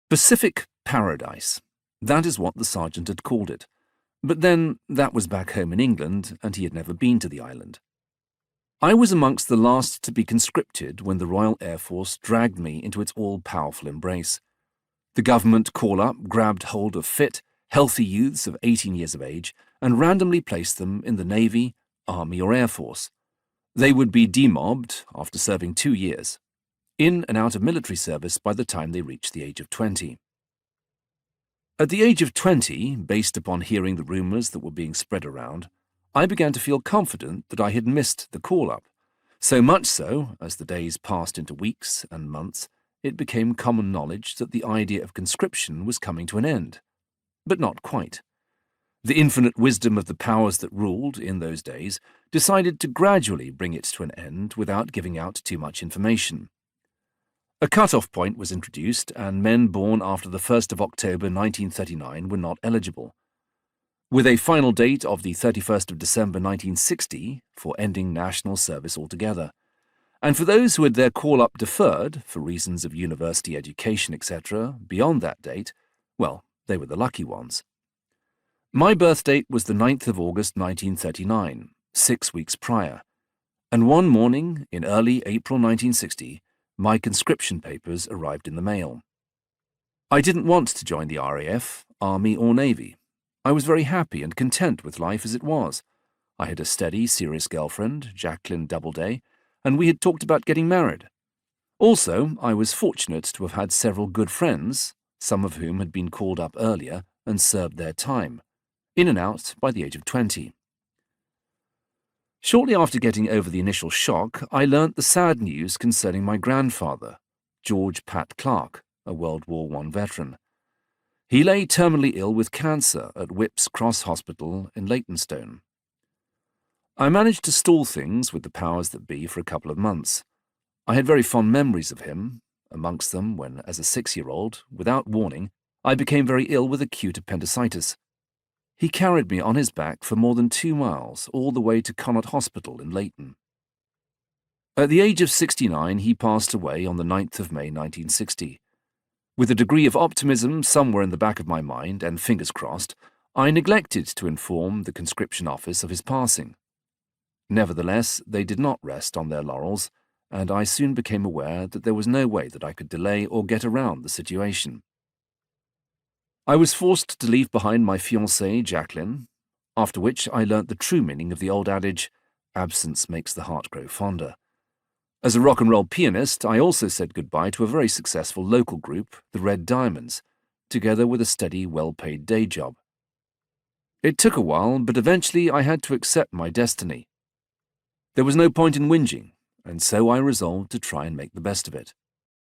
Pacific Paradise. That is what the sergeant had called it. But then, that was back home in England, and he had never been to the island. I was amongst the last to be conscripted when the Royal Air Force dragged me into its all-powerful embrace. The government call-up grabbed hold of fit, healthy youths of 18 years of age and randomly placed them in the Navy, Army or Air Force. They would be demobbed after serving 2 years, in and out of military service by the time they reached the age of 20. At the age of 20, based upon hearing the rumours that were being spread around, I began to feel confident that I had missed the call-up. So much so, as the days passed into weeks and months, it became common knowledge that the idea of conscription was coming to an end. But not quite. The infinite wisdom of the powers that ruled in those days decided to gradually bring it to an end without giving out too much information. A cut-off point was introduced, and men born after the 1st of October 1939 were not eligible, with a final date of the 31st of December 1960 for ending national service altogether. And for those who had their call-up deferred, for reasons of university education, etc., beyond that date, well, they were the lucky ones. My birth date was the 9th of August 1939, 6 weeks prior, and one morning in early April 1960, my conscription papers arrived in the mail. I didn't want to join the RAF, Army or Navy. I was very happy and content with life as it was. I had a steady, serious girlfriend, Jacqueline Doubleday, and we had talked about getting married. Also, I was fortunate to have had several good friends, some of whom had been called up earlier and served their time, in and out by the age of 20. Shortly after getting over the initial shock, I learnt the sad news concerning my grandfather, George Pat Clark, a World War I veteran. He lay terminally ill with cancer at Whipps Cross Hospital in Leytonstone. I managed to stall things with the powers that be for a couple of months. I had very fond memories of him, amongst them when, as a 6-year-old, without warning, I became very ill with acute appendicitis. He carried me on his back for more than 2 miles, all the way to Connaught Hospital in Leyton. At the age of 69, he passed away on the 9th of May 1960. With a degree of optimism somewhere in the back of my mind, and fingers crossed, I neglected to inform the conscription office of his passing. Nevertheless, they did not rest on their laurels, and I soon became aware that there was no way that I could delay or get around the situation. I was forced to leave behind my fiancée, Jacqueline, after which I learnt the true meaning of the old adage, absence makes the heart grow fonder. As a rock and roll pianist, I also said goodbye to a very successful local group, the Red Diamonds, together with a steady, well-paid day job. It took a while, but eventually I had to accept my destiny. There was no point in whinging, and so I resolved to try and make the best of it.